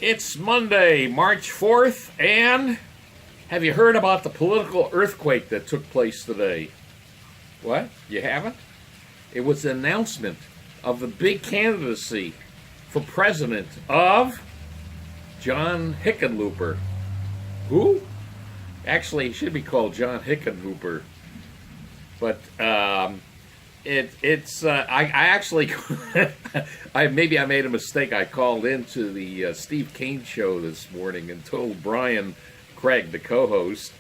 It's Monday, March 4th, and have you heard about the political earthquake that took place today? What? You haven't? It was an announcement of the big candidacy for president of John Hickenlooper. Who? Actually, he should be called John Hickenlooper. But I actually maybe I made a mistake. I called into the Steve Kane show this morning and told Brian Craig, the co-host,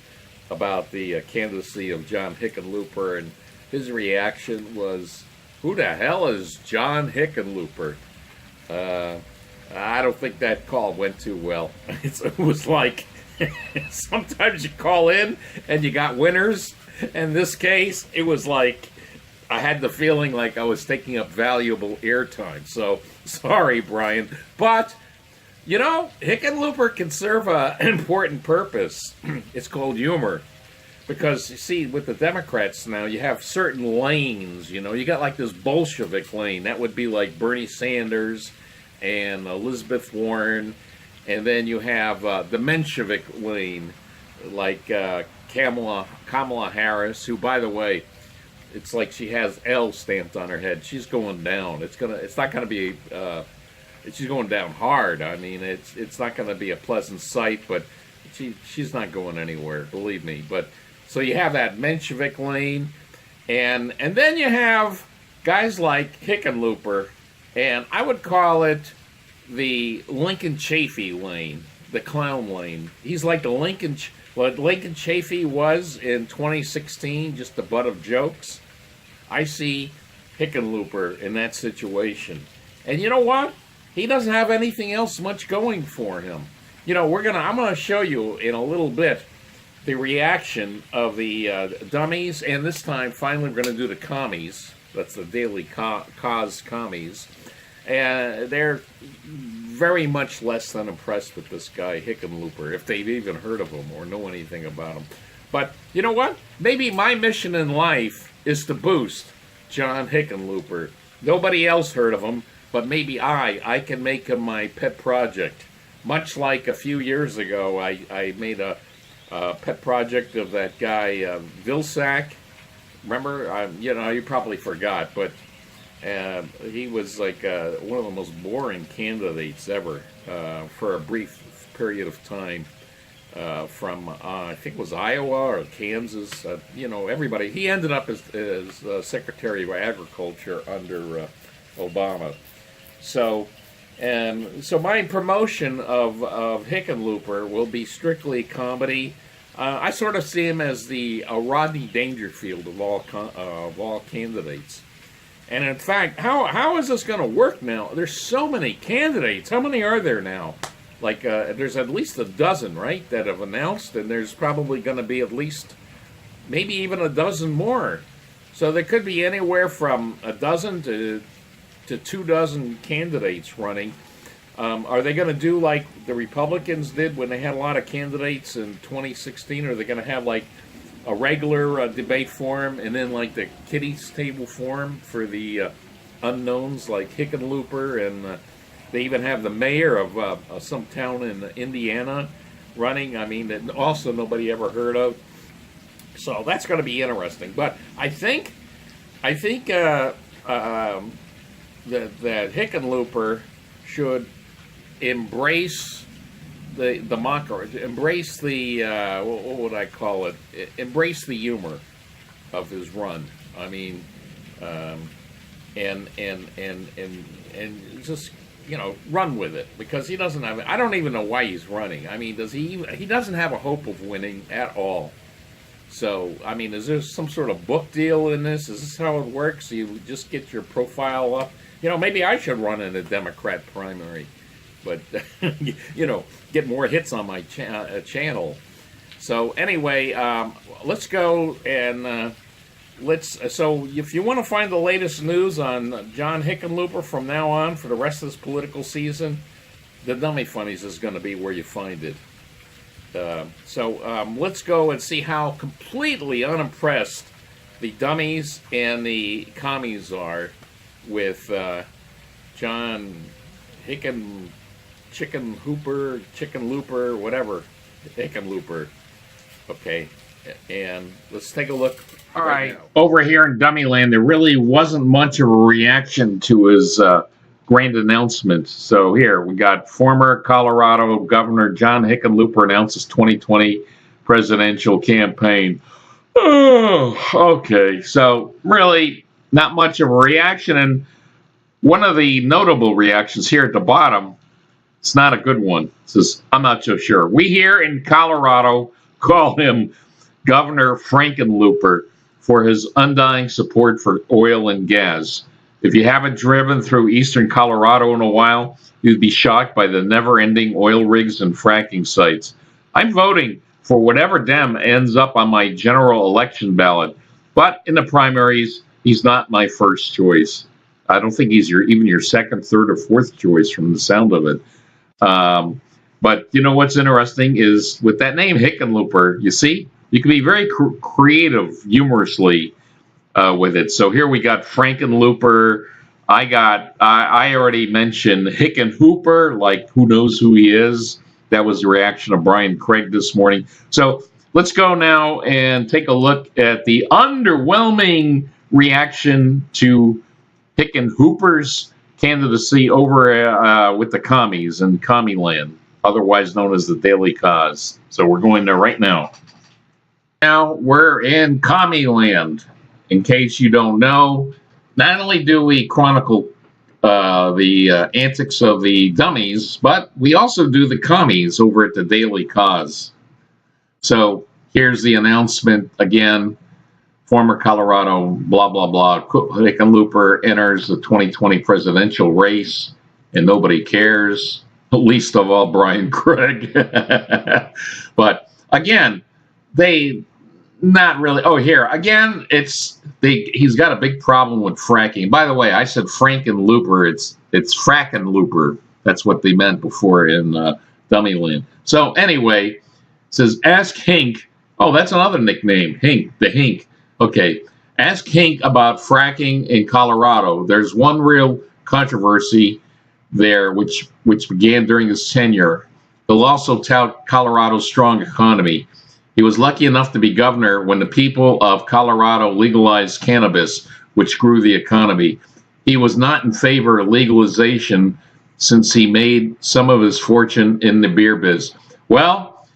about the candidacy of John Hickenlooper, and his reaction was, "Who the hell is John Hickenlooper?" I don't think that call went too well. It was like sometimes you call in and you got winners. In this case, it was like I had the feeling like I was taking up valuable airtime. So, sorry, Brian. But, you know, Hickenlooper can serve an important purpose. It's called humor. Because, you see, with the Democrats now, you have certain lanes, you know. You got like this Bolshevik lane. That would be like Bernie Sanders and Elizabeth Warren. And then you have the Menshevik lane, like Kamala Harris, who, by the way, it's like she has L stamped on her head. She's going down. It's not gonna be. She's going down hard. I mean, it's not gonna be a pleasant sight. But she's not going anywhere. Believe me. But so you have that Menshevik lane, and then you have guys like Hickenlooper, and I would call it the Lincoln Chafee lane, the clown lane. He's like the Lincoln. What Lincoln Chafee was in 2016, just the butt of jokes. I see Hickenlooper in that situation. And you know what? He doesn't have anything else much going for him. You know, I'm gonna show you in a little bit the reaction of the dummies, and this time finally we're gonna do the commies. That's the Daily Cause commies. And they're very much less than impressed with this guy, Hickenlooper, if they've even heard of him or know anything about him. But you know what? Maybe my mission in life is to boost John Hickenlooper. Nobody else heard of him, but maybe I can make him my pet project. Much like a few years ago, I made a pet project of that guy, Vilsack. Remember? You probably forgot, but he was like one of the most boring candidates ever for a brief period of time from, I think it was Iowa or Kansas. Everybody. He ended up as Secretary of Agriculture under Obama. So my promotion of Hickenlooper will be strictly comedy. I sort of see him as the Rodney Dangerfield of all candidates. And in fact, how is this going to work now? There's so many candidates. How many are there now? Like, there's at least a dozen, right, that have announced, and there's probably going to be at least, maybe even a dozen more. So there could be anywhere from a dozen to 2 dozen candidates running. Are they going to do like the Republicans did when they had a lot of candidates in 2016? Or are they going to have like a regular debate forum, and then like the kiddies table forum for the unknowns like Hickenlooper, and they even have the mayor of some town in Indiana running. I mean, that also nobody ever heard of. So that's going to be interesting. But I think that Hickenlooper should embrace the mockery, embrace the what would I call it? Embrace the humor of his run. I mean, and just run with it, because he doesn't have. I don't even know why he's running. I mean, he doesn't have a hope of winning at all. So I mean, is there some sort of book deal in this? Is this how it works? You just get your profile up. Maybe I should run in a Democrat primary. But, get more hits on my channel. So anyway, let's go and so if you want to find the latest news on John Hickenlooper from now on for the rest of this political season, the DUmmie FUnnies is going to be where you find it. So let's go and see how completely unimpressed the dummies and the commies are with John Hickenlooper. Chickenlooper, whatever, Hickenlooper. Okay, and let's take a look. All right, over here in Dummy Land, there really wasn't much of a reaction to his grand announcement. So here we got former Colorado Governor John Hickenlooper announces 2020 presidential campaign. Oh, okay. So really not much of a reaction. And one of the notable reactions here at the bottom, it's not a good one. It says, I'm not so sure. We here in Colorado call him Governor Frankenlooper for his undying support for oil and gas. If you haven't driven through eastern Colorado in a while, you'd be shocked by the never-ending oil rigs and fracking sites. I'm voting for whatever Dem ends up on my general election ballot, but in the primaries, he's not my first choice. I don't think he's even your second, third, or fourth choice from the sound of it. But you know what's interesting is with that name, Hickenlooper, you see, you can be very creative, humorously with it. So here we got Frankenlooper. I already mentioned Hickenhooper, like who knows who he is. That was the reaction of Brian Craig this morning. So let's go now and take a look at the underwhelming reaction to Hickenhooper's candidacy over with the commies in Commie Land, otherwise known as the Daily Cause. So we're going there right now. Now we're in Commie Land. In case you don't know, not only do we chronicle the antics of the dummies, but we also do the commies over at the Daily Cause. So here's the announcement again. Former Colorado, blah, blah, blah. Hickenlooper enters the 2020 presidential race, and nobody cares, least of all Brian Craig. But again, they not really. Oh, here again, he's got a big problem with fracking. By the way, I said Frankenlooper. It's Frackenlooper. That's what they meant before in Dummy Land. So anyway, it says ask Hink. Oh, that's another nickname, Hink, the Hink. Okay, ask Hink about fracking in Colorado. There's one real controversy there, which began during his tenure. He'll also tout Colorado's strong economy. He was lucky enough to be governor when the people of Colorado legalized cannabis, which grew the economy. He was not in favor of legalization since he made some of his fortune in the beer biz. Well,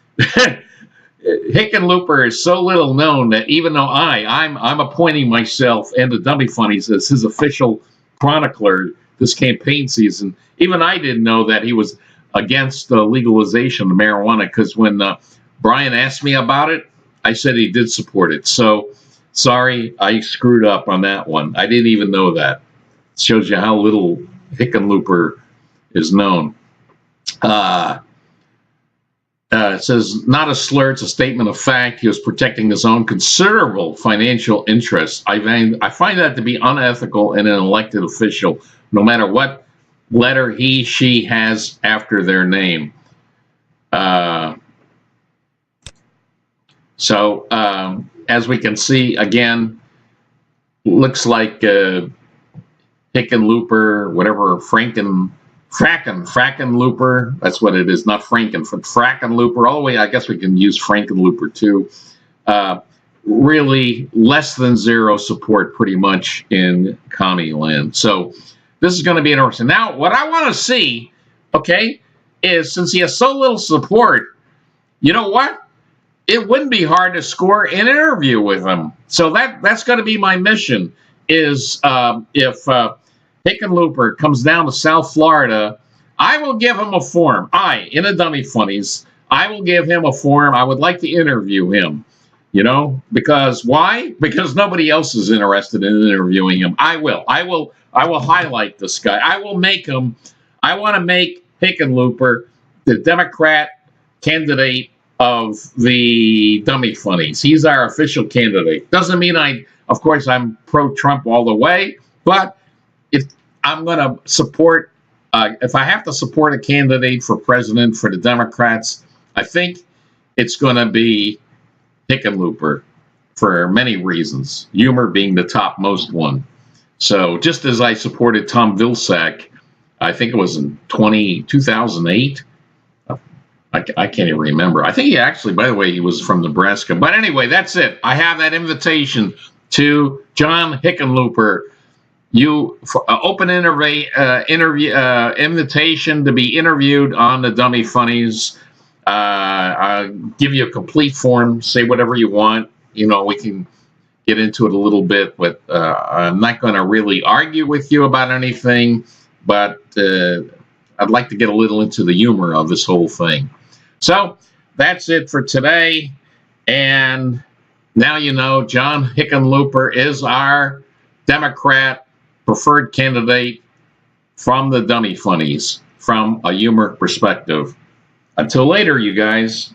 Hickenlooper is so little known that even though I'm appointing myself and the Dummy FUnnies as his official chronicler this campaign season, even I didn't know that he was against the legalization of marijuana, because when Brian asked me about it, I said he did support it. So sorry, I screwed up on that one. I didn't even know that. It shows you how little Hickenlooper is known. It says, not a slur, it's a statement of fact. He was protecting his own considerable financial interests. I find that to be unethical in an elected official, no matter what letter he, she has after their name. So as we can see, again, looks like Hickenlooper, whatever, Frackenlooper, that's what it is, not Frackenlooper. All the way, I guess we can use Frankenlooper too. Really less than zero support pretty much in Commie Land. So this is going to be interesting. Now, what I want to see, okay, is since he has so little support, you know what? It wouldn't be hard to score an interview with him. So that's going to be my mission, is if Hickenlooper comes down to South Florida, I will give him a form. In a Dummy FUnnies, I will give him a form. I would like to interview him, you know, because why? Because nobody else is interested in interviewing him. I will highlight this guy. I want to make Hickenlooper the Democrat candidate of the Dummy FUnnies. He's our official candidate. Doesn't mean of course, I'm pro-Trump all the way, but if I'm going to support, if I have to support a candidate for president for the Democrats, I think it's going to be Hickenlooper for many reasons, humor being the topmost one. So just as I supported Tom Vilsack I think it was in 2008. I can't even remember. I think he actually, by the way, he was from Nebraska. But anyway, that's it. I have that invitation to John Hickenlooper. You open invitation to be interviewed on the DUmmie FUnnies. I'll give you a complete form. Say whatever you want. We can get into it a little bit, but I'm not going to really argue with you about anything. But I'd like to get a little into the humor of this whole thing. So that's it for today. And now you know John Hickenlooper is our Democrat preferred candidate from the DUmmie FUnnies from a humor perspective. Until later, you guys.